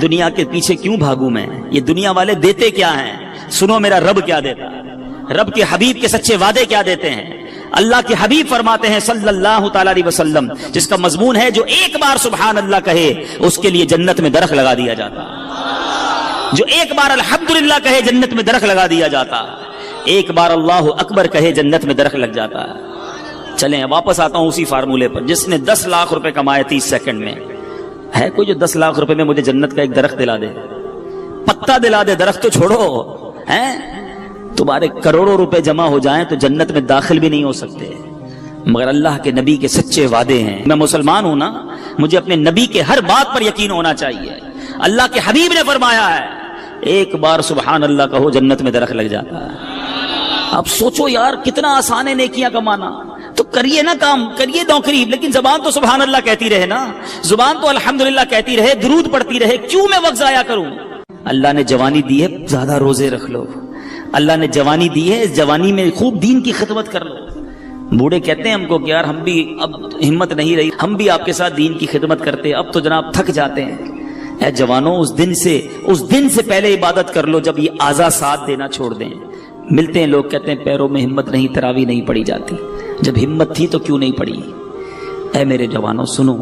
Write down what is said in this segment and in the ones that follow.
دنیا کے پیچھے کیوں بھاگوں میں؟ یہ دنیا والے دیتے کیا ہیں؟ سنو میرا رب کیا دیتا ہے، رب کے حبیب کے سچے وعدے کیا دیتے ہیں۔ اللہ کے حبیب فرماتے ہیں صلی اللہ تعالی علیہ وسلم، جس کا مضمون ہے جو ایک بار سبحان اللہ کہے اس کے لیے جنت میں درخت لگا دیا جاتا، جو ایک بار الحمدللہ کہے جنت میں درخت لگا دیا جاتا، ایک بار اللہ اکبر کہے جنت میں درخت لگ جاتا ہے۔ چلیں واپس آتا ہوں اسی فارمولے پر، جس نے 10 لاکھ روپے کمائے 30 سیکنڈ میں، ہے کوئی جو 10 لاکھ روپے میں مجھے جنت کا ایک درخت دلا دے؟ پتا دلا دے، درخت تو چھوڑو، ہیں تمہارے کروڑوں روپے جمع ہو جائیں تو جنت میں داخل بھی نہیں ہو سکتے، مگر اللہ کے نبی کے سچے وعدے ہیں۔ میں مسلمان ہوں نا، مجھے اپنے نبی کے ہر بات پر یقین ہونا چاہیے۔ اللہ کے حبیب نے فرمایا ہے ایک بار سبحان اللہ کہو جنت میں درخت لگ جاتا ہے۔ اب سوچو یار کتنا آسان ہے نیکیاں کمانا، تو کریے نا کام، کریے نوکری، لیکن زبان تو سبحان اللہ کہتی رہے نا، زبان تو الحمدللہ کہتی رہے، درود پڑھتی رہے، کیوں میں وقت ضائع کروں؟ اللہ نے جوانی دی ہے، زیادہ روزے رکھ لو، اللہ نے جوانی دی ہے، اس جوانی میں خوب دین کی خدمت کر لو۔ بوڑھے کہتے ہیں ہم کو کہ یار ہم بھی اب ہمت نہیں رہی، ہم بھی آپ کے ساتھ دین کی خدمت کرتے، اب تو جناب تھک جاتے ہیں۔ اے جوانوں، اس دن سے پہلے عبادت کر لو جب یہ اعضاء ساتھ دینا چھوڑ دیں۔ ملتے ہیں لوگ کہتے ہیں پیروں میں ہمت نہیں، تراویح نہیں پڑی جاتی، جب ہمت تھی تو کیوں نہیں پڑی؟ اے میرے جوانوں سنو،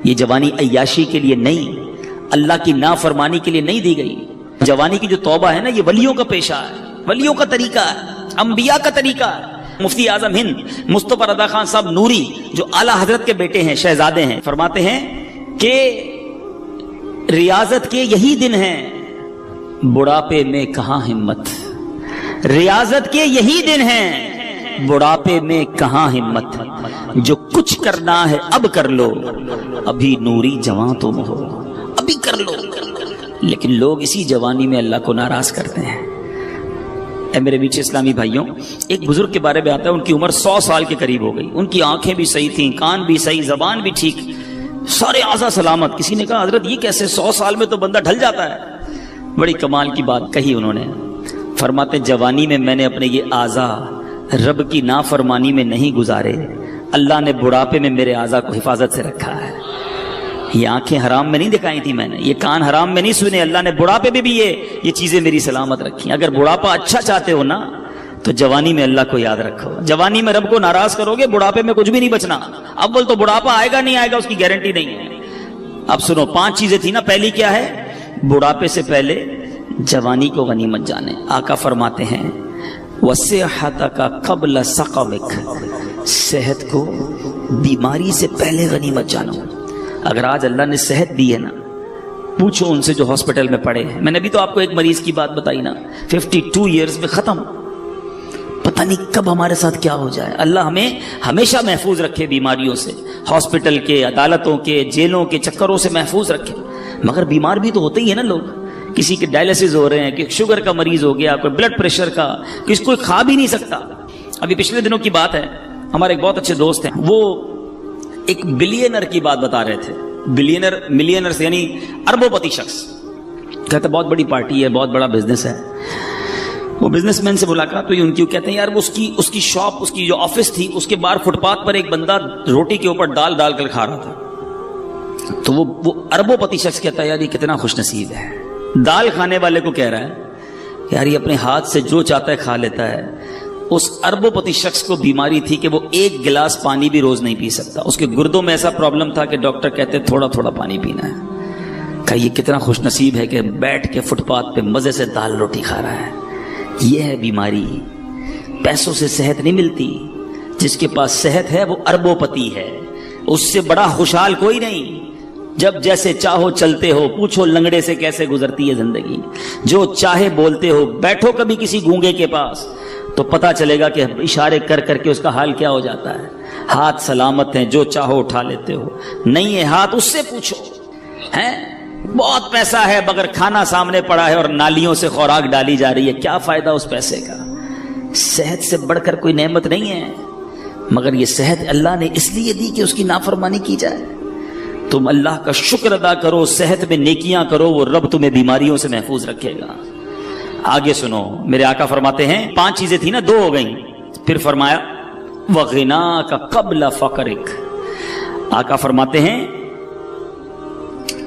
یہ جوانی عیاشی کے لیے نہیں، اللہ کی نافرمانی کے لیے نہیں دی گئی۔ جوانی کی جو توبہ ہے نا، یہ ولیوں کا پیشہ ہے، ولیوں کا طریقہ ہے، انبیاء کا طریقہ ہے۔ مفتی اعظم ہند مصطفی رضا خان صاحب نوری جو اعلیٰ حضرت کے بیٹے ہیں، شہزادے ہیں، فرماتے ہیں کہ ریاضت کے یہی دن ہیں، بڑھاپے میں کہاں ہمت، ریاضت کے یہی دن ہیں، بڑھاپے میں کہاں ہمت، جو کچھ کرنا ہے اب کر لو، ابھی نوری جوان تم ہو، ابھی کر لو۔ لیکن لوگ اسی جوانی میں اللہ کو ناراض کرتے ہیں۔ اے میرے میٹھے اسلامی بھائیوں، ایک بزرگ کے بارے میں آتا ہے، ان کی عمر 100 سال کے قریب ہو گئی، ان کی آنکھیں بھی صحیح تھیں، کان بھی صحیح، زبان بھی ٹھیک، سارے اعضاء سلامت۔ کسی نے کہا حضرت یہ کیسے، 100 سال میں تو بندہ ڈھل جاتا ہے؟ بڑی کمال کی بات کہی انہوں نے، فرماتے جوانی میں میں نے اپنے یہ اعضاء رب کی نافرمانی میں نہیں گزارے، اللہ نے بڑھاپے میں میرے اعضاء کو حفاظت سے رکھا ہے۔ یہ آنکھیں حرام میں نہیں دکھائی تھی میں نے، یہ کان حرام میں نہیں سنے، اللہ نے بڑھاپے میں بھی یہ چیزیں میری سلامت رکھی۔ اگر بڑھاپا اچھا چاہتے ہو نا تو جوانی میں اللہ کو یاد رکھو۔ جوانی میں رب کو ناراض کرو گے، بڑھاپے میں کچھ بھی نہیں بچنا۔ اول تو بڑھاپا آئے گا نہیں آئے گا اس کی گارنٹی نہیں ہے۔ اب سنو، 5 چیزیں تھی نا، پہلی کیا ہے؟ بڑھاپے سے پہلے جوانی کو غنیمت جانے۔ آقا فرماتے ہیں وَصِحَّتَكَ قَبْلَ سَقَمِكَ، صحت کو بیماری سے پہلے غنیمت جانو۔ اگر آج اللہ نے صحت دی ہے نا، پوچھو ان سے جو ہاسپٹل میں پڑے ہیں۔ میں نے بھی تو آپ کو ایک مریض کی بات بتائی نا، 52 ایئرز میں ختم، پتہ نہیں کب ہمارے ساتھ کیا ہو جائے۔ اللہ ہمیں ہمیشہ محفوظ رکھے بیماریوں سے، ہاسپٹل کے، عدالتوں کے، جیلوں کے چکروں سے محفوظ رکھے۔ مگر بیمار بھی تو ہوتے ہی ہے نا لوگ، کسی کے ڈائلسس ہو رہے ہیں، کہ شوگر کا مریض ہو گیا، کوئی بلڈ پریشر کا، کسی کوئی کھا بھی نہیں سکتا۔ ابھی پچھلے دنوں کی بات ہے، ہمارے ایک بہت اچھے دوست ہیں، وہ ایک بلینر کی بات بتا رہے تھے۔ ملینر سے یعنی اربوں پتی شخص، کہتے بہت بڑی پارٹی ہے، بہت بڑا بزنس ہے۔ وہ بزنس مین سے ملاقات ہوئی ان کی، وہ کہتے ہیں یار اس کی شاپ، اس کی جو آفس تھی، اس کے باہر فٹ پاتھ پر ایک بندہ روٹی کے اوپر ڈال کر کھا رہا تھا۔ تو وہ اربوں پتی شخص کہتا ہے یار یہ کتنا خوش نصیب ہے، دال کھانے والے کو کہہ رہا ہے یار یہ اپنے ہاتھ سے جو چاہتا ہے کھا لیتا ہے۔ اس اربوں پتی شخص کو بیماری تھی کہ وہ 1 گلاس پانی بھی روز نہیں پی سکتا، اس کے گردوں میں ایسا پرابلم تھا کہ ڈاکٹر کہتے تھوڑا تھوڑا پانی پینا ہے۔ کہ یہ کتنا خوش نصیب ہے کہ بیٹھ کے فٹ پاتھ پہ مزے سے دال روٹی کھا رہا ہے۔ یہ ہے بیماری، پیسوں سے صحت نہیں ملتی، جس کے پاس صحت ہے وہ اربوں پتی ہے، اس سے بڑا خوشحال کوئی نہیں۔ جب جیسے چاہو چلتے ہو، پوچھو لنگڑے سے کیسے گزرتی ہے زندگی، جو چاہے بولتے ہو، بیٹھو کبھی کسی گونگے کے پاس تو پتا چلے گا کہ اشارے کر کے اس کا حال کیا ہو جاتا ہے۔ ہاتھ سلامت ہیں، جو چاہو اٹھا لیتے ہو، نہیں ہے ہاتھ اس سے پوچھو، ہیں بہت پیسہ ہے مگر کھانا سامنے پڑا ہے اور نالیوں سے خوراک ڈالی جا رہی ہے، کیا فائدہ اس پیسے کا؟ صحت سے بڑھ کر کوئی نعمت نہیں ہے، مگر یہ صحت اللہ نے اس لیے دی کہ اس کی نافرمانی کی جائے۔ تم اللہ کا شکر ادا کرو، صحت میں نیکیاں کرو، وہ رب تمہیں بیماریوں سے محفوظ رکھے گا۔ آگے سنو، میرے آقا فرماتے ہیں 5 چیزیں تھی نا، 2 ہو گئیں، پھر فرمایا وَغِنَاكَ قَبْلَ فَقْرِكَ۔ آقا فرماتے ہیں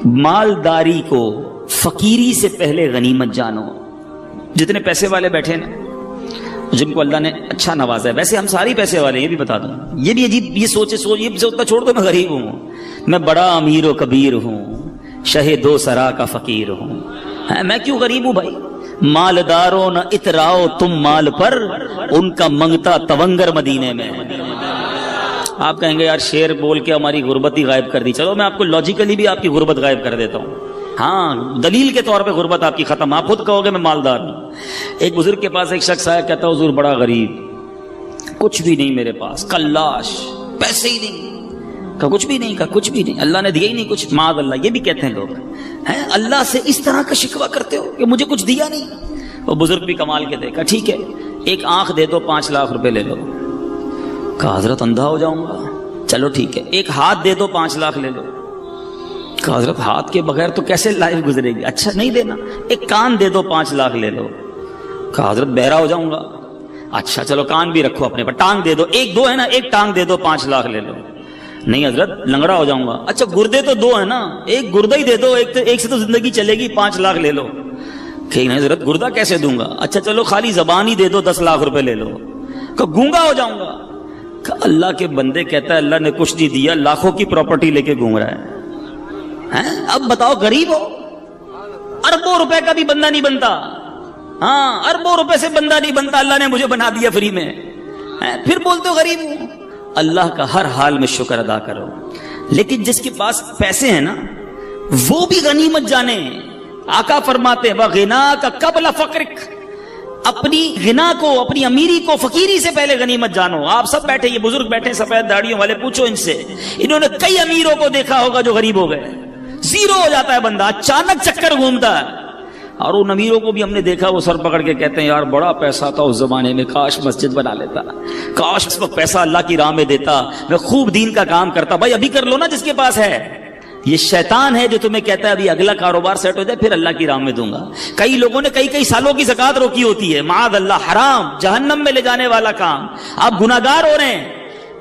مالداری کو فقیری سے پہلے غنیمت جانو. جتنے پیسے والے بیٹھے نا, جن کو اللہ نے اچھا نوازا ہے, ویسے ہم ساری پیسے والے ہیں, یہ بھی بتا دوں, یہ بھی عجیب, یہ سوچتا چھوڑ دو, میں غریب ہوں, میں بڑا امیر و کبیر ہوں, شہ دو سرا کا فقیر ہوں. میں کیوں غریب ہوں بھائی؟ مالداروں نہ اتراؤ تم مال پر, ان کا منگتا تونگر مدینے میں. آپ کہیں گے یار شعر بول کے ہماری غربت ہی غائب کر دی. چلو میں آپ کو لاجیکلی بھی آپ کی غربت غائب کر دیتا ہوں. ہاں, دلیل کے طور پہ غربت آپ کی ختم. آپ خود کہو گے میں مالدار ہوں. ایک بزرگ کے پاس ایک شخص آیا, کہتا حضور بڑا غریب, کچھ بھی نہیں میرے پاس, کلاش, پیسے ہی نہیں. کہا کچھ بھی نہیں, کہا کچھ بھی نہیں, اللہ نے دیا ہی نہیں کچھ. معاذ اللہ, یہ بھی کہتے ہیں لوگ, ہیں اللہ سے اس طرح کا شکوہ کرتے ہو کہ مجھے کچھ دیا نہیں. وہ بزرگ بھی کمال کے دیکھا, ٹھیک ہے ایک آنکھ دے دو 5 لاکھ روپے لے لو. کہا حضرت اندھا ہو جاؤں گا. چلو ٹھیک ہے ایک ہاتھ دے دو 5 لاکھ لے لو. کہا حضرت ہاتھ کے بغیر تو کیسے لائف گزرے گی. اچھا نہیں دینا, ایک کان دے دو 5 لاکھ لے لو. کہا حضرت بہرا ہو جاؤں گا. اچھا چلو کان بھی رکھو اپنے پر, ٹانگ دے دو, ایک دو ہے نا, ایک ٹانگ دے دو 5 لاکھ لے لو. نہیں حضرت لنگڑا ہو جاؤں گا. اچھا گردے تو 2 ہے نا, ایک گردہ ہی دے دو, ایک سے تو زندگی چلے گی, 5 لاکھ لے لو. کہ نہیں حضرت گردہ کیسے دوں گا. اچھا چلو خالی زبان ہی دے دو, 10 لاکھ روپے لے لو. کہ گونگا ہو جاؤں گا. کہ اللہ کے بندے, کہتا ہے اللہ نے کچھ نہیں دیا, لاکھوں کی پراپرٹی لے کے گھوم رہا ہے. اب بتاؤ غریب ہو, اربوں روپے کا بھی بندہ نہیں بنتا. ہاں اربوں روپے سے بندہ نہیں بنتا, اللہ نے مجھے بنا دیا فری میں, پھر بولتے ہو غریب ہوں. اللہ کا ہر حال میں شکر ادا کرو. لیکن جس کے پاس پیسے ہیں نا وہ بھی غنیمت جانے. آقا فرماتے ہیں وَغِنَاكَ قَبْلَ فَقْرِكَ, اپنی غنا کو, اپنی امیری کو فقیری سے پہلے غنیمت جانو. آپ سب بیٹھے, یہ بزرگ بیٹھے سفید داڑھیوں والے, پوچھو ان سے, انہوں نے کئی امیروں کو دیکھا ہوگا جو غریب ہو گئے. زیرو ہو جاتا ہے بندہ, اچانک چکر گھومتا ہے. اور ان امیروں کو بھی ہم نے دیکھا, وہ سر پکڑ کے کہتے ہیں یار بڑا پیسہ تھا اس زمانے میں, کاش مسجد بنا لیتا, کاش اس وقت پیسہ اللہ کی راہ میں دیتا, میں خوب دین کا کام کرتا. بھائی ابھی کر لو نا جس کے پاس ہے. یہ شیطان ہے جو تمہیں کہتا ہے ابھی اگلا کاروبار سیٹ ہو جائے پھر اللہ کی راہ میں دوں گا. کئی لوگوں نے کئی سالوں کی زکات روکی ہوتی ہے, معاذ اللہ, حرام, جہنم میں لے جانے والا کام. آپ گناہگار ہو رہے ہیں.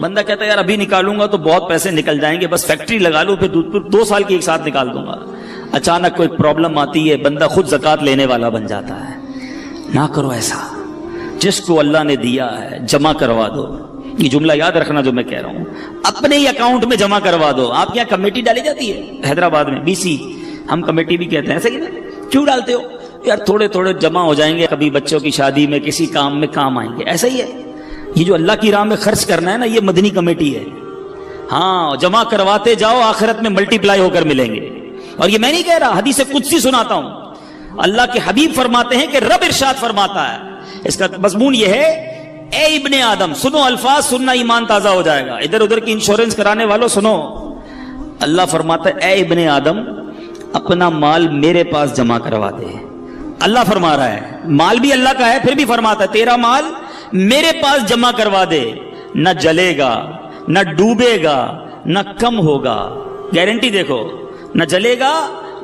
بندہ کہتا ہے یار ابھی نکالوں گا تو بہت پیسے نکل جائیں گے, بس فیکٹری لگا لوں, پھر 2 سال کی ایک ساتھ نکال دوں گا. اچانک کوئی پرابلم آتی ہے, بندہ خود زکات لینے والا بن جاتا ہے. نہ کرو ایسا. جس کو اللہ نے دیا ہے جمع کروا دو. یہ جملہ یاد رکھنا جو میں کہہ رہا ہوں, اپنے ہی اکاؤنٹ میں جمع کروا دو. آپ کے یہاں کمیٹی ڈالی جاتی ہے حیدرآباد میں, BC, ہم کمیٹی بھی کہتے ہیں, صحیح نا. کیوں ڈالتے ہو یار؟ تھوڑے تھوڑے جمع ہو جائیں گے, کبھی بچوں کی شادی میں کسی کام میں کام آئیں گے. ایسا ہی ہے یہ جو اللہ کی راہ میں خرچ کرنا ہے نا, یہ مدنی کمیٹی ہے. ہاں جمع کرواتے جاؤ, آخرت میں ملٹی پلائی ہو کر ملیں گے. اور یہ میں نہیں کہہ رہا, حدیث قدسی سناتا ہوں. اللہ کے حبیب فرماتے ہیں کہ رب ارشاد فرماتا ہے, اس کا مضمون یہ ہے, اے ابن آدم, سنو الفاظ, سننا ایمان تازہ ہو جائے گا. ادھر ادھر کی انشورنس کرانے والوں سنو. اللہ فرماتا ہے اے ابن آدم, اپنا مال میرے پاس جمع کروا دے. اللہ فرما رہا ہے, مال بھی اللہ کا ہے, پھر بھی فرماتا ہے تیرا مال میرے پاس جمع کروا دے. نہ جلے گا, نہ ڈوبے گا, نہ کم ہوگا. گارنٹی دیکھو, نہ جلے گا,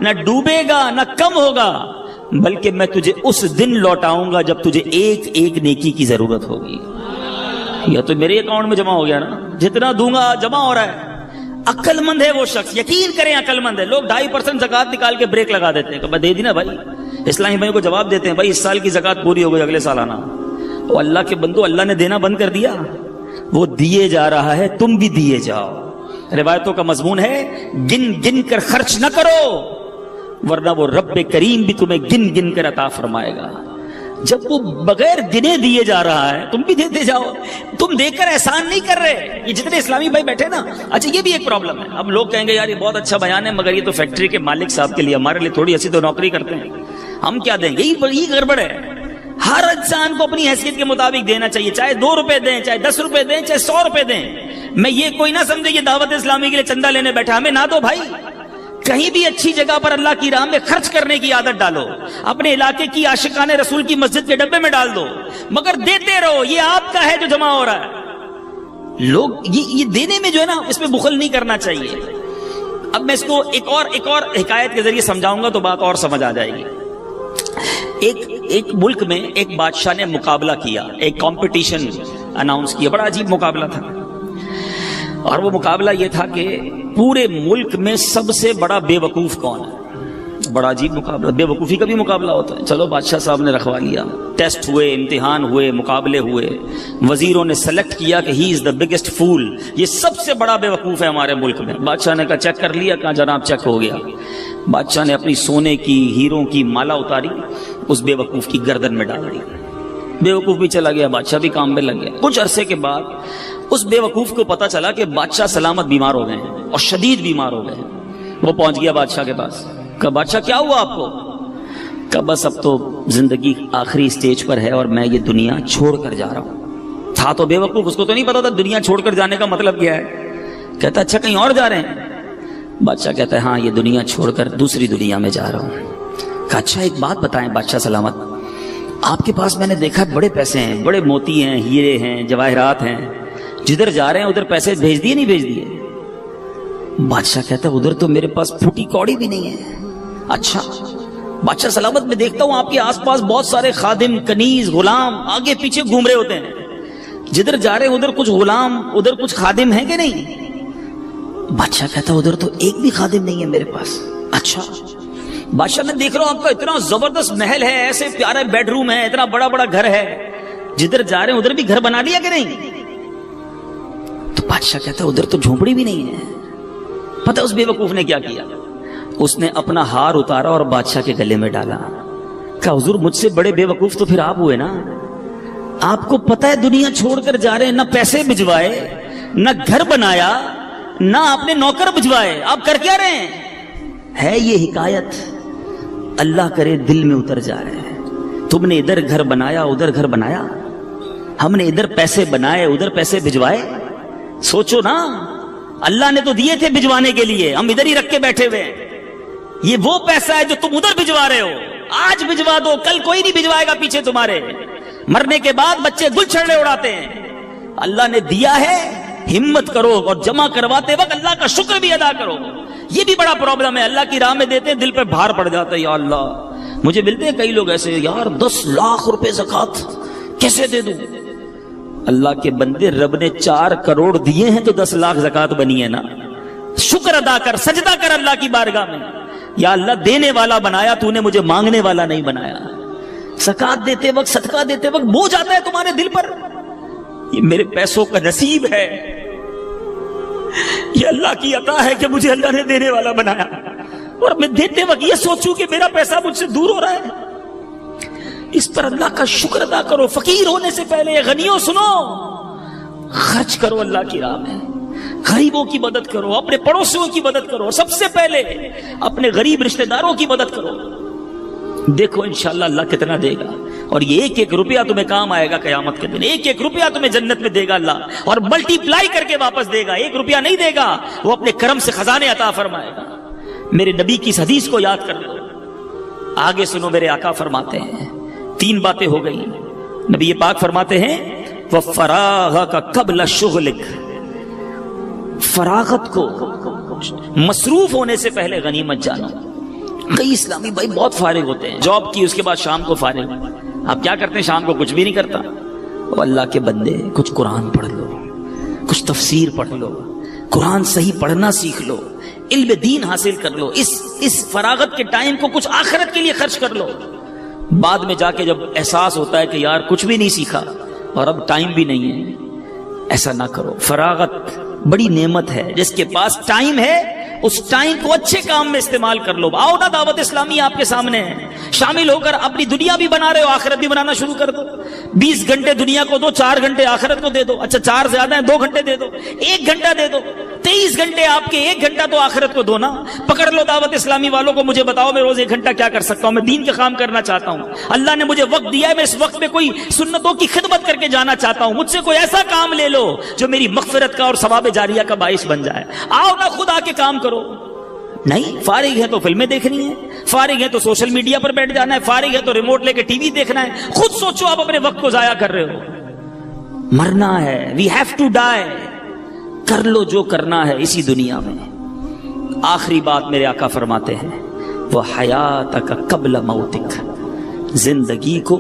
نہ ڈوبے گا, نہ کم ہوگا, بلکہ میں تجھے اس دن لوٹاؤں گا جب تجھے ایک ایک نیکی کی ضرورت ہوگی. یا تو میرے اکاؤنٹ میں جمع ہو گیا نا, جتنا دوں گا جمع ہو رہا ہے. عقل مند ہے وہ شخص, یقین کریں عقل مند ہے. لوگ 2.5% زکات نکال کے بریک لگا دیتے ہیں کہ دے دی نا بھائی. اسلامی بھائی کو جواب دیتے ہیں بھائی اس سال کی زکات پوری ہو گئی, اگلے سال آنا. وہ اللہ کے بندو, اللہ نے دینا بند کر دیا, وہ دیے جا رہا ہے, تم بھی دیے جاؤ. روایتوں کا مضمون ہے گن گن کر خرچ نہ کرو, ورنہ وہ رب کریم بھی تمہیں گن گن کر عطا فرمائے گا. جب وہ بغیر گنے دیے جا رہا ہے, تم بھی دیتے جاؤ. تم دے کر احسان نہیں کر رہے. یہ جتنے اسلامی بھائی بیٹھے نا, اچھا یہ بھی ایک پرابلم ہے. اب لوگ کہیں گے یار یہ بہت اچھا بیان ہے, مگر یہ تو فیکٹری کے مالک صاحب کے لیے, ہمارے لیے تھوڑی ایسی تو نوکری کرتے ہیں, ہم کیا دیں گے. یہی گڑبڑ ہے. ہر انسان کو اپنی حیثیت کے مطابق دینا چاہیے, چاہے 2 روپے دیں, چاہے 10 روپے دیں, چاہے 100 روپے دیں. میں یہ کوئی نہ سمجھے کہ دعوت اسلامی کے لیے چندہ لینے بیٹھا, ہمیں نہ دو بھائی. کہیں بھی اچھی جگہ پر اللہ کی راہ میں خرچ کرنے کی عادت ڈالو. اپنے علاقے کی عاشقان رسول کی مسجد کے ڈبے میں ڈال دو, مگر دیتے رہو. یہ آپ کا ہے جو جمع ہو رہا ہے. لوگ یہ دینے میں جو ہے نا, اس میں بخل نہیں کرنا چاہیے. اب میں اس کو ایک اور حکایت کے ذریعے سمجھاؤں گا تو بات اور سمجھ آ جائے گی. ایک ملک میں ایک بادشاہ نے مقابلہ کیا, ایک کمپٹیشن اناؤنس کیا, بڑا عجیب مقابلہ تھا. اور وہ مقابلہ یہ تھا کہ پورے ملک میں سب سے بڑا بے وقوف کون ہے. بڑا عجیب مقابلہ، بے وقوفی کا بھی مقابلہ ہوتا ہے. چلو بادشاہ صاحب نے رکھوا لیا، ٹیسٹ ہوئے، امتحان ہوئے، مقابلے ہوئے، وزیروں نے سلیکٹ کیا کہ ہی از دا بگیسٹ فول، یہ سب سے بڑا بے وقوف ہے ہمارے ملک میں. بادشاہ نے کہا چیک کر لیا؟ کہا جناب چیک ہو گیا. بادشاہ نے اپنی سونے کی ہیروں کی مالا اتاری، اس بے وقوف کی گردن میں ڈال دی. بے وقوف بھی چلا گیا، بادشاہ بھی کام میں لگ گیا. کچھ عرصے کے بعد اس بے وقوف کو پتا چلا کہ بادشاہ سلامت بیمار ہو گئے ہیں اور شدید بیمار ہو گئے ہیں. وہ پہنچ گیا بادشاہ کے پاس. کہا بادشاہ کیا ہوا آپ کو؟ کہا بس اب تو زندگی آخری سٹیج پر ہے اور میں یہ دنیا چھوڑ کر جا رہا ہوں. تھا تو بے وقوف، اس کو تو نہیں پتا تھا دنیا چھوڑ کر جانے کا مطلب کیا ہے. کہتا اچھا کہیں اور جا رہے ہیں؟ بادشاہ کہتا ہے ہاں یہ دنیا چھوڑ کر دوسری دنیا میں جا رہا ہوں. کہا اچھا ایک بات بتائیں بادشاہ سلامت، آپ کے پاس میں نے دیکھا بڑے پیسے ہیں، بڑے موتی ہیں، ہیرے ہیں، جواہرات ہیں، جدھر جا رہے ہیں ادھر پیسے بھیج دیے نہیں بھیج دیے؟ بادشاہ کہتا ہے ادھر تو میرے پاس پھوٹی کوڑی بھی نہیں ہے. اچھا بادشاہ سلامت میں دیکھتا ہوں آپ کے آس پاس بہت سارے خادم، کنیز، غلام آگے پیچھے گھوم رہے ہوتے ہیں، جدھر جا رہے ہیں ادھر کچھ غلام، ادھر کچھ خادم ہیں کہ نہیں؟ بادشاہ کہتا ہے ادھر تو ایک بھی خادم نہیں ہے میرے پاس. اچھا بادشاہ میں دیکھ رہا ہوں آپ کا اتنا زبردست محل ہے، ایسے پیارے بیڈ روم ہے، اتنا بڑا بڑا گھر ہے، جدھر جا رہے ہیں ادھر بھی گھر بنا لیا کہ نہیں؟ تو بادشاہ کہتا ہے ادھر تو جھونپڑی بھی نہیں ہے. پتہ اس بے وقوف نے کیا کیا؟ اس نے اپنا ہار اتارا اور بادشاہ کے گلے میں ڈالا. کہا حضور مجھ سے بڑے بے وقوف تو پھر آپ ہوئے نا. آپ کو پتہ ہے دنیا چھوڑ کر جا رہے ہیں، نہ پیسے بھجوائے، نہ گھر بنایا، نہ اپنے نوکر بھجوائے، آپ کر کیا رہے ہیں؟ ہے یہ حکایت اللہ کرے دل میں اتر جا رہے ہیں. تم نے ادھر گھر بنایا ادھر گھر بنایا، ہم نے ادھر پیسے بنائے ادھر پیسے بھجوائے. سوچو نا، اللہ نے تو دیے تھے بھجوانے کے لیے، ہم ادھر ہی رکھ کے بیٹھے ہوئے ہیں. یہ وہ پیسہ ہے جو تم ادھر بھجوا رہے ہو. آج بھجوا دو، کل کوئی نہیں بھجوائے گا پیچھے تمہارے. مرنے کے بعد بچے گل چھڑے اڑاتے ہیں. اللہ نے دیا ہے، ہمت کرو اور جمع کرواتے وقت اللہ کا شکر بھی ادا کرو. یہ بھی بڑا پرابلم ہے، اللہ کی راہ میں دیتے ہیں دل پہ بھار پڑ جاتا ہے. یا اللہ، مجھے ملتے ہیں کئی لوگ ایسے، یار 10 لاکھ روپے زکوٰۃ کیسے دے دوں؟ اللہ کے بندے، رب نے 4 کروڑ دیے ہیں تو 10 لاکھ زکوٰۃ بنی ہے نا. شکر ادا کر، سجدہ کر اللہ کی بارگاہ میں. یا اللہ دینے والا بنایا تو نے، مجھے مانگنے والا نہیں بنایا. زکوٰۃ دیتے وقت، صدقہ دیتے وقت بوجھ آتا ہے تمہارے دل پر، یہ میرے پیسوں کا نصیب ہے، یہ اللہ کی عطا ہے کہ مجھے اللہ نے دینے والا بنایا، اور میں دیتے وقت یہ سوچوں کہ میرا پیسہ مجھ سے دور ہو رہا ہے. اس پر اللہ کا شکر ادا کرو. فقیر ہونے سے پہلے غنیوں سنو، خرچ کرو اللہ کی راہ میں، غریبوں کی مدد کرو، اپنے پڑوسیوں کی مدد کرو، سب سے پہلے اپنے غریب رشتہ داروں کی مدد کرو. دیکھو انشاءاللہ اللہ کتنا دے گا، اور یہ 1-1 روپیہ تمہیں کام آئے گا قیامت کے دن. 1-1 روپیہ تمہیں جنت میں دے گا اللہ، اور ملٹی پلائی کر کے واپس دے گا. 1 روپیہ نہیں دے گا، وہ اپنے کرم سے خزانے عطا فرمائے گا. میرے نبی کی اس حدیث کو یاد کر لو. آگے سنو، میرے آقا فرماتے ہیں 3 باتیں ہو گئی. نبی پاک فرماتے ہیں وَفَرَاغَكَ قَبْلَ شُغْلِكَ، فراغت کو، مصروف ہونے سے پہلے غنیمت جانو. کئی اسلامی بھائی بہت فارغ ہوتے ہیں، جاب کی اس کے بعد شام کو فارغ. آپ کیا کرتے ہیں؟ شام کو کچھ بھی نہیں کرتا. اللہ کے بندے کچھ قرآن پڑھ لو، کچھ تفسیر پڑھ لو، قرآن صحیح پڑھنا سیکھ لو، علم دین حاصل کر لو. اس فراغت کے ٹائم کو کچھ آخرت کے لیے خرچ کر لو. بعد میں جا کے جب احساس ہوتا ہے کہ یار کچھ بھی نہیں سیکھا اور اب ٹائم بھی نہیں ہے، ایسا نہ کرو. فراغت بڑی نعمت ہے. جس کے پاس ٹائم ہے اس ٹائم کو اچھے کام میں استعمال کر لو. آؤ نا، دعوت اسلامی آپ کے سامنے ہے، شامل ہو کر اپنی دنیا بھی بنا رہے ہو، آخرت بھی بنانا شروع کر دو. 20 گھنٹے دنیا کو دو، 4 گھنٹے آخرت کو دے دو. اچھا 4 زیادہ ہیں، 2 گھنٹے دے دو، 1 گھنٹہ دے دو. 23 گھنٹے آپ کے، 1 گھنٹہ تو آخرت کو دو نا. پکڑ لو دعوت اسلامی والوں کو، مجھے بتاؤ میں روز 1 گھنٹہ کیا کر سکتا ہوں؟ میں دین کے کام کرنا چاہتا ہوں، اللہ نے مجھے وقت دیا ہے، میں اس وقت میں کوئی سنتوں کی خدمت کر کے جانا چاہتا ہوں. مجھ سے کوئی ایسا کام لے لو جو میری مغفرت کا اور ثواب جاریہ کا باعث بن جائے. آؤ نا، خود آ کے کام کرو. نہیں، فارغ ہے تو فلمیں دیکھنی ہے، فارغ ہے تو سوشل میڈیا پر بیٹھ جانا ہے، فارغ ہے تو ریموٹ لے کے ٹی وی دیکھنا ہے. خود سوچو، آپ اپنے وقت کو ضائع کر رہے ہو. مرنا ہے، وی ہیو ٹو ڈائی. کر لو جو کرنا ہے اسی دنیا میں. آخری بات میرے آقا فرماتے ہیں وہ حیاتک قبل موتک، زندگی کو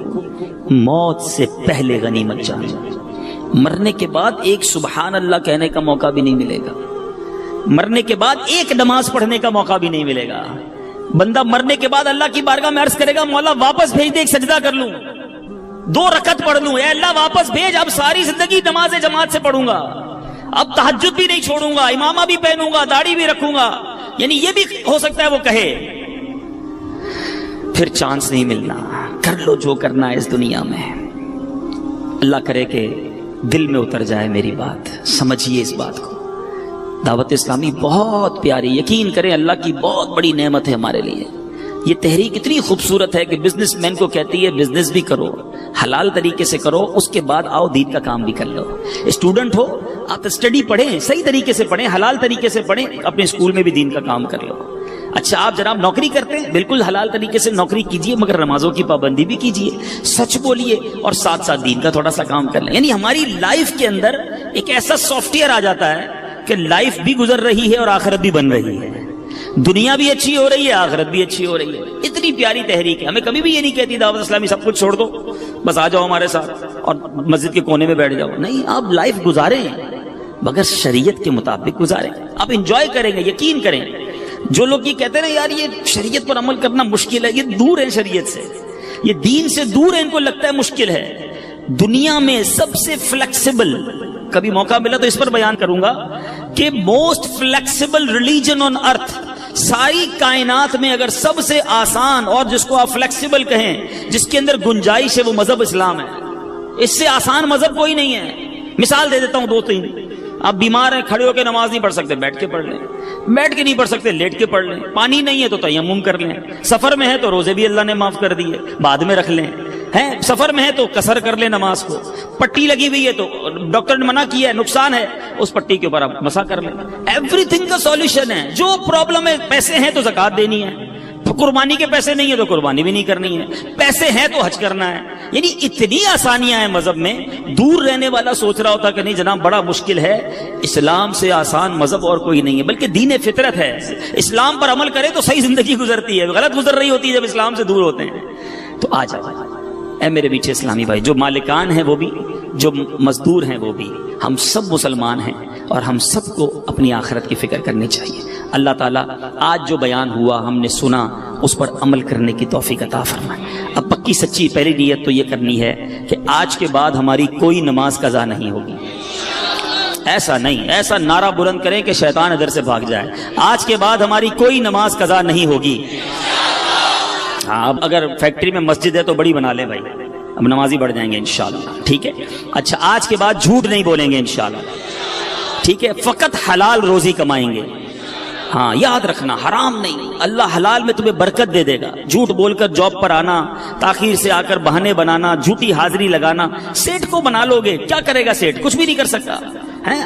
موت سے پہلے غنیمت جانو. مرنے کے بعد ایک سبحان اللہ کہنے کا موقع بھی نہیں ملے گا، مرنے کے بعد ایک نماز پڑھنے کا موقع بھی نہیں ملے گا. بندہ مرنے کے بعد اللہ کی بارگاہ میں عرض کرے گا مولا واپس بھیج دے، ایک سجدہ کر لوں، 2 رکعت پڑھ لوں، اے اللہ واپس بھیج، اب ساری زندگی نماز جماعت سے پڑھوں گا، اب تہجد بھی نہیں چھوڑوں گا، امامہ بھی پہنوں گا، داڑھی بھی رکھوں گا. یعنی یہ بھی ہو سکتا ہے وہ کہے. پھر چانس نہیں ملنا. کر لو جو کرنا ہے اس دنیا میں. اللہ کرے کہ دل میں اتر جائے میری بات، سمجھیے اس بات کو. دعوت اسلامی بہت پیاری، یقین کریں اللہ کی بہت بڑی نعمت ہے ہمارے لیے. یہ تحریک اتنی خوبصورت ہے کہ بزنس مین کو کہتی ہے بزنس بھی کرو، حلال طریقے سے کرو، اس کے بعد آؤ دین کا کام بھی کر لو. اسٹوڈنٹ ہو آپ اسٹڈی پڑھیں، صحیح طریقے سے پڑھیں، حلال طریقے سے پڑھیں، اپنے اسکول میں بھی دین کا کام کر لو. اچھا آپ جناب نوکری کرتے ہیں، بالکل حلال طریقے سے نوکری کیجئے، مگر نمازوں کی پابندی بھی کیجئے، سچ بولیے، اور ساتھ ساتھ دین کا تھوڑا سا کام کر لیں. یعنی ہماری لائف کے اندر ایک ایسا سافٹ ویئر آ جاتا ہے کہ لائف بھی گزر رہی ہے اور آخرت بھی بن رہی ہے، دنیا بھی اچھی ہو رہی ہے، آخرت بھی اچھی ہو رہی ہے. اتنی پیاری تحریک ہے. ہمیں کبھی بھی یہ نہیں کہتی دعوت اسلامی سب کچھ چھوڑ دو، بس آ جاؤ ہمارے ساتھ اور مسجد کے کونے میں بیٹھ جاؤ. نہیں، آپ لائف گزاریں مگر شریعت کے مطابق گزاریں. آپ انجوائے کریں گے، یقین کریں. جو لوگ یہ کہتے ہیں نا یار یہ شریعت پر عمل کرنا مشکل ہے، یہ دور ہے شریعت سے، یہ دین سے دور ہے، ان کو لگتا ہے مشکل ہے. دنیا میں سب سے فلیکسیبل، کبھی موقع ملا تو اس پر بیان کروں گا کہ موسٹ فلیکسیبل ریلیجن آن ارتھ، ساری کائنات میں اگر سب سے آسان اور جس کو آپ فلیکسیبل کہیں، جس کے اندر گنجائش ہے، وہ مذہب اسلام ہے. اس سے آسان مذہب کوئی نہیں ہے. مثال دے دیتا ہوں 2-3. آپ بیمار ہیں، کھڑے ہو کے نماز نہیں پڑھ سکتے، بیٹھ کے پڑھ لیں. بیٹھ کے نہیں پڑھ سکتے، لیٹ کے پڑھ لیں. پانی نہیں ہے تو تیمم کر لیں. سفر میں ہے تو روزے بھی اللہ نے معاف کر دیے، بعد میں رکھ لیں. ہیں سفر میں ہے تو قصر کر لیں نماز کو. پٹی لگی ہوئی ہے تو ڈاکٹر نے منع کیا ہے، نقصان ہے، اس پٹی کے اوپر آپ مسح کر لیں. ایوری تھنگ کا سولوشن ہے. جو پرابلم ہے، پیسے ہیں تو زکات دینی ہے، قربانی کے پیسے نہیں ہے تو قربانی بھی نہیں کرنی ہے، پیسے ہیں تو حج کرنا ہے. یعنی اتنی آسانیاں ہیں مذہب میں. دور رہنے والا سوچ رہا ہوتا کہ نہیں جناب بڑا مشکل ہے. اسلام سے آسان مذہب اور کوئی نہیں ہے، بلکہ دین فطرت ہے. اسلام پر عمل کرے تو صحیح زندگی گزرتی ہے، غلط گزر رہی ہوتی ہے جب اسلام سے دور ہوتے ہیں. تو آ جاؤ اے میرے میٹھے اسلامی بھائی، جو مالکان ہیں وہ بھی، جو مزدور ہیں وہ بھی، ہم سب مسلمان ہیں اور ہم سب کو اپنی آخرت کی فکر کرنی چاہیے. اللہ تعالیٰ آج جو بیان ہوا ہم نے سنا، اس پر عمل کرنے کی توفیق عطا فرمائے. اب پکی سچی پہلی نیت تو یہ کرنی ہے کہ آج کے بعد ہماری کوئی نماز قضا نہیں ہوگی. ایسا نہیں، ایسا نعرہ بلند کریں کہ شیطان ادھر سے بھاگ جائے. آج کے بعد ہماری کوئی نماز قضا نہیں ہوگی. ہاں اب اگر فیکٹری میں مسجد ہے تو بڑی بنا لیں بھائی، اب نمازی بڑھ جائیں گے انشاءاللہ. ٹھیک ہے. اچھا آج کے بعد جھوٹ نہیں بولیں گے انشاءاللہ. ٹھیک ہے. فقط حلال روزی کمائیں گے. ہاں یاد رکھنا، حرام نہیں. اللہ حلال میں تمہیں برکت دے دے گا. جھوٹ بول کر جاب پر آنا، تاخیر سے آ کر بہانے بنانا، جھوٹی حاضری لگانا، سیٹ کو بنا لو گے، کیا کرے گا سیٹ؟ کچھ بھی نہیں کر سکتا.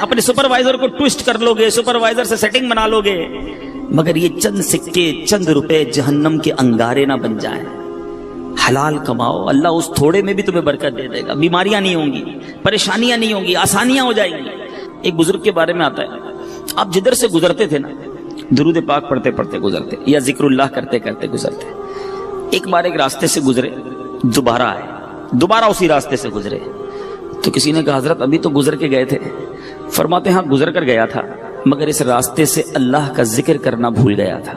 اپنے سپروائزر کو ٹوسٹ کر لو گے، سپروائزر سے سیٹنگ بنا لو گے، مگر یہ چند سکے چند روپے جہنم کے انگارے نہ بن جائیں. حلال کماؤ، اللہ اس تھوڑے میں بھی تمہیں برکت دے دے گا. بیماریاں نہیں ہوں گی، پریشانیاں نہیں ہوں گی، آسانیاں ہو جائیں گی. ایک بزرگ کے بارے میں آتا ہے، آپ جدھر سے گزرتے تھے نا، درود پاک پڑھتے پڑھتے گزرتے یا ذکر اللہ کرتے کرتے گزرتے. ایک بار ایک راستے سے گزرے، دوبارہ آئے، دوبارہ اسی راستے سے گزرے. تو کسی نے کہا حضرت ابھی تو گزر کے گئے تھے. فرماتے ہاں گزر کر گیا تھا، مگر اس راستے سے اللہ کا ذکر کرنا بھول گیا تھا.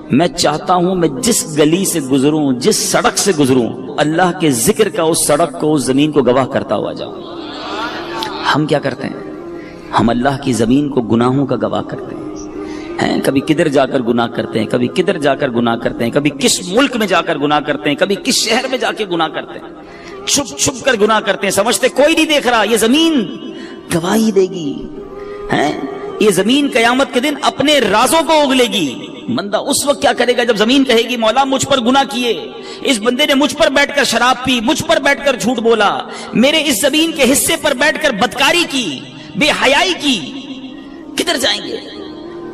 میں چاہتا ہوں میں جس گلی سے گزروں، جس سڑک سے گزروں، اللہ کے ذکر کا اس سڑک کو، اس زمین کو گواہ کرتا ہوا جاؤں. ہم کیا کرتے ہیں؟ ہم اللہ کی زمین کو گناہوں کا گواہ کرتے ہیں. کبھی کدھر جا کر گناہ کرتے ہیں، کبھی کدھر جا کر گناہ کرتے ہیں، کبھی کس ملک میں جا کر گناہ کرتے ہیں، کبھی کس شہر میں جا کے گناہ کرتے ہیں. چھپ چھپ کر گناہ کرتے ہیں، سمجھتے کوئی نہیں دیکھ رہا. یہ زمین گواہی دے گی. یہ زمین قیامت کے دن اپنے رازوں کو اگلے گی. بندہ اس وقت کیا کرے گا جب زمین کہے گی مولا مجھ پر گناہ کیے، اس بندے نے مجھ پر بیٹھ کر شراب پی، مجھ پر بیٹھ کر جھوٹ بولا، میرے اس زمین کے حصے پر بیٹھ کر بدکاری کی، بے حیائی کی. کدھر جائیں گے؟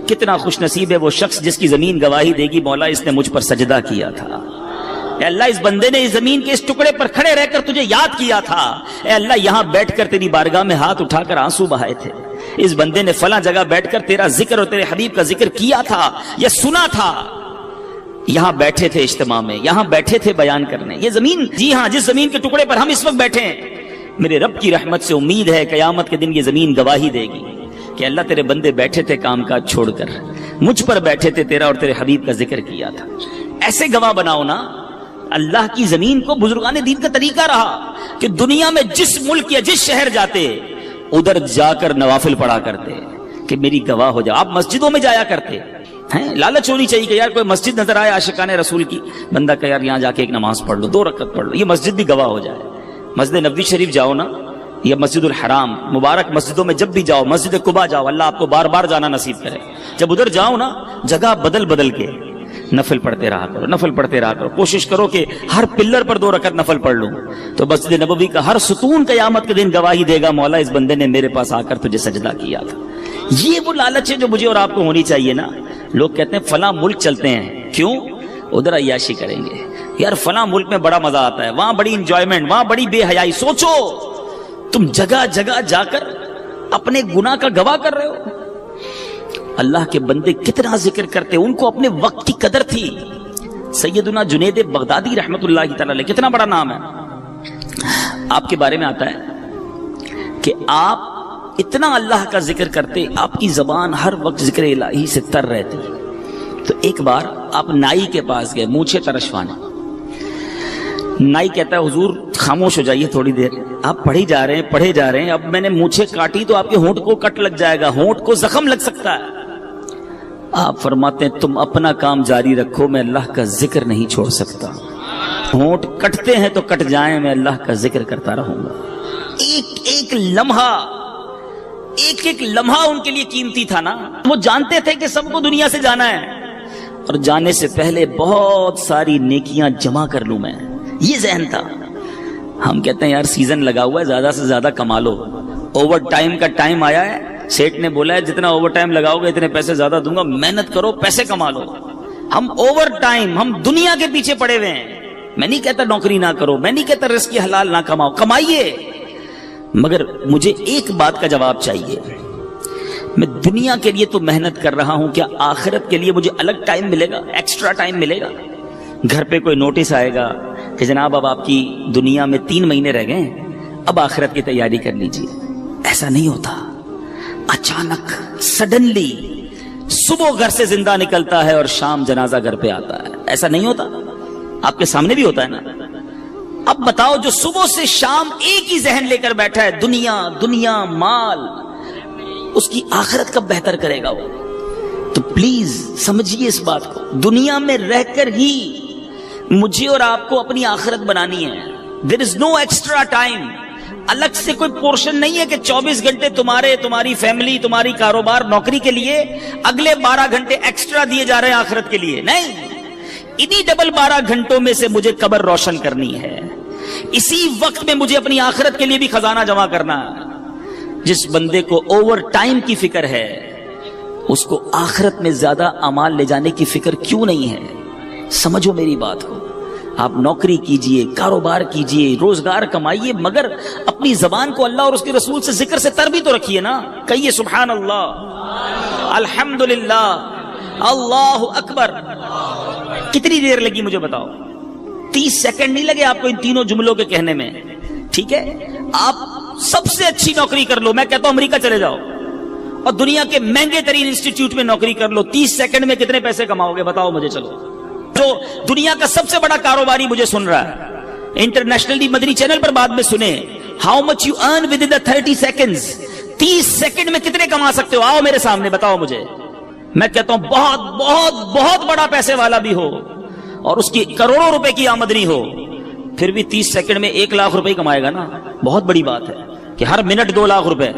کتنا خوش نصیب ہے وہ شخص جس کی زمین گواہی دے گی مولا اس نے مجھ پر سجدہ کیا تھا. اے اللہ اس بندے نے اس زمین کے اس ٹکڑے پر کھڑے رہ کر تجھے یاد کیا تھا. اے اللہ یہاں بیٹھ کر تیری بارگاہ میں ہاتھ اٹھا کر آنسو بہائے تھے. اس بندے نے فلاں جگہ بیٹھ کر تیرا ذکر اور تیرے حبیب کا ذکر کیا تھا یا سنا تھا. یہاں بیٹھے تھے اجتماع میں، یہاں بیٹھے تھے بیان کرنے. یہ زمین، جی ہاں جس زمین کے ٹکڑے پر ہم اس وقت بیٹھے ہیں، میرے رب کی رحمت سے امید ہے قیامت کے دن یہ زمین گواہی دے گی کہ اللہ تیرے بندے بیٹھے تھے کام کاج چھوڑ کر، مجھ پر بیٹھے تھے، تیرا اور تیرے حبیب کا ذکر کیا تھا۔ ایسے گواہ بناؤ نا۔ اللہ کی زمین کو بزرگان دین کا طریقہ رہا کہ دنیا میں جس ملک یا جس شہر جاتے ادھر جا کر نوافل پڑھا کرتے کہ میری گواہ ہو جاؤ۔ آپ مسجدوں میں جایا کرتے ہیں، لالچ ہونی چاہیے کہ یار کوئی مسجد نظر آئے عاشقان رسول کی، بندہ کہ یار یہاں جا کے ایک نماز پڑھ لو، 2 رکعت پڑھ لو، یہ مسجد بھی گواہ ہو جائے۔ مسجد نبوی شریف جاؤ نا، یا مسجد الحرام، مبارک مسجدوں میں جب بھی جاؤ، مسجد قباء جاؤ، اللہ آپ کو بار بار جانا نصیب کرے۔ جب ادھر جاؤ نا، جگہ بدل بدل کے نفل پڑھتے رہا کرو، نفل پڑھتے رہا کرو، کوشش کرو کہ ہر پلر پر 2 رکعت نفل پڑھ لوں، تو مسجد نبوی کا ہر ستون قیامت کے دن گواہی دے گا، مولا اس بندے نے میرے پاس آ کر تجھے سجدہ کیا تھا۔ یہ وہ لالچ ہے جو مجھے اور آپ کو ہونی چاہیے نا۔ لوگ کہتے ہیں فلاں ملک چلتے ہیں، کیوں؟ ادھر عیاشی کریں گے۔ یار فلاں ملک میں بڑا مزہ آتا ہے، وہاں بڑی انجوائمنٹ، وہاں بڑی بے حیائی۔ سوچو تم جگہ جگہ جا کر اپنے گناہ کا گواہ کر رہے ہو۔ اللہ کے بندے کتنا ذکر کرتے، ان کو اپنے وقت کی قدر تھی۔ سیدنا جنید بغدادی رحمت اللہ تعالی علیہ، کتنا بڑا نام ہے، آپ کے بارے میں آتا ہے کہ آپ اتنا اللہ کا ذکر کرتے، آپ کی زبان ہر وقت ذکر الہی سے تر رہتی۔ تو ایک بار آپ نائی کے پاس گئے مونچھیں ترشوانے، نائی کہتا ہے حضور خاموش ہو جائیے تھوڑی دیر، آپ پڑھے جا رہے ہیں، اب میں نے مونچھیں کاٹی تو آپ کے ہونٹ کو کٹ لگ جائے گا، ہونٹ کو زخم لگ سکتا ہے۔ آپ فرماتے ہیں تم اپنا کام جاری رکھو، میں اللہ کا ذکر نہیں چھوڑ سکتا۔ ہونٹ کٹتے ہیں تو کٹ جائیں، میں اللہ کا ذکر کرتا رہوں گا۔ ایک لمحہ ان کے لیے قیمتی تھا نا۔ وہ جانتے تھے کہ سب کو دنیا سے جانا ہے، اور جانے سے پہلے بہت ساری نیکیاں جمع کر لوں میں، یہ ذہن تھا۔ ہم کہتے ہیں یار سیزن لگا ہوا ہے، زیادہ سے زیادہ کما لو، اوور ٹائم کا ٹائم آیا ہے، سیٹ نے بولا ہے جتنا اوور ٹائم لگاؤ گے اتنے پیسے زیادہ دوں گا، محنت کرو پیسے کما لو۔ ہم اوور ٹائم، ہم دنیا کے پیچھے پڑے ہوئے ہیں۔ میں نہیں کہتا نوکری نہ کرو، میں نہیں کہتا رزق حلال نہ کماؤ، کمائیے، مگر مجھے ایک بات کا جواب چاہیے۔ میں دنیا کے لیے تو محنت کر رہا ہوں، کیا آخرت کے لیے مجھے الگ ٹائم ملے گا، ایکسٹرا ٹائم ملے گا؟ گھر پہ کوئی نوٹس آئے گا کہ جناب اب آپ کی دنیا میں 3 مہینے رہ گئے، اب آخرت کی تیاری کر لیجیے۔ ایسا نہیں ہوتا۔ اچانک سڈنلی صبح گھر سے زندہ نکلتا ہے اور شام جنازہ گھر پہ آتا ہے، ایسا نہیں ہوتا؟ آپ کے سامنے بھی ہوتا ہے نا۔ اب بتاؤ جو صبح سے شام ایک ہی ذہن لے کر بیٹھا ہے، دنیا مال، اس کی آخرت کب بہتر کرے گا وہ؟ تو پلیز سمجھیے اس بات کو، دنیا میں رہ کر ہی مجھے اور آپ کو اپنی آخرت بنانی ہے۔ دیر از نو ایکسٹرا ٹائم، الگ سے کوئی پورشن نہیں ہے کہ 24 گھنٹے تمہاری فیملی، تمہاری کاروبار، نوکری کے لیے اگلے 12 گھنٹے ایکسٹرا دیے جا رہے ہیں آخرت کے لیے، نہیں۔ انہی ڈبل 12 گھنٹوں میں سے مجھے قبر روشن کرنی ہے، اسی وقت میں مجھے اپنی آخرت کے لیے بھی خزانہ جمع کرنا ہے۔ جس بندے کو اوور ٹائم کی فکر ہے، اس کو آخرت میں زیادہ اعمال لے جانے کی فکر کیوں نہیں ہے؟ سمجھو میری بات کو۔ آپ نوکری کیجئے، کاروبار کیجئے، روزگار کمائیے، مگر اپنی زبان کو اللہ اور اس کے رسول سے ذکر سے تر بھی تو رکھیے نا۔ کہیے سبحان اللہ، الحمدللہ، اللہ اکبر۔ کتنی دیر لگی مجھے بتاؤ؟ 30 سیکنڈ نہیں لگے آپ کو ان تینوں جملوں کے کہنے میں، ٹھیک ہے؟ آپ سب سے اچھی نوکری کر لو، میں کہتا ہوں امریکہ چلے جاؤ اور دنیا کے مہنگے ترین انسٹیٹیوٹ میں نوکری کر لو، 30 سیکنڈ میں کتنے پیسے کماؤ گے بتاؤ مجھے؟ چلو، جو دنیا کا سب سے بڑا کاروباری مجھے سن رہا ہے، انٹرنیشنلی مدنی چینل پر بعد میں سنے، how much you earn with in 30 seconds, 30 second میں کتنے کما سکتے ہو؟ آؤ میرے سامنے بتاؤ مجھے۔ میں کہتا ہوں بہت بہت بہت بڑا پیسے والا بھی ہو اور اس کی کروڑوں روپے کی آمدنی ہو، پھر بھی 30 سیکنڈ میں 1 لاکھ روپے کمائے گا نا۔ بہت بڑی بات ہے کہ ہر منٹ 2 لاکھ روپے،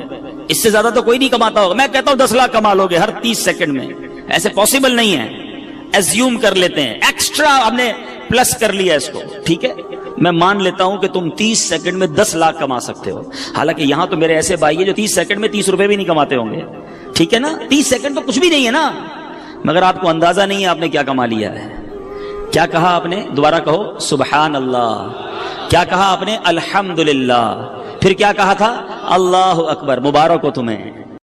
اس سے زیادہ تو کوئی نہیں کماتا ہوگا۔ میں کہتا ہوں 10 لاکھ کما لو گے ہر 30 سیکنڈ میں، ایسے پاسبل نہیں ہے، ایزیوم کر لیتے ہیں، ایکسٹرا ہم نے پلس کر لیا اس کو، ٹھیک ہے؟ میں مان لیتا ہوں کہ تم 30 سیکنڈ میں 10 لاکھ کما سکتے ہو، حالانکہ یہاں تو میرے ایسے بھائی ہیں جو 30 سیکنڈ میں 30 روپے بھی نہیں کماتے ہوں گے، ٹھیک ہے نا؟ 30 سیکنڈ تو کچھ بھی نہیں ہے نا، مگر آپ کو اندازہ نہیں ہے آپ نے کیا کما لیا ہے۔ کیا کہا آپ نے؟ دوبارہ کہو سبحان اللہ۔ کیا کہا آپ نے؟ الحمدللہ۔ پھر کیا کہا تھا؟ اللہ اکبر۔ مبارک ہو تمہیں۔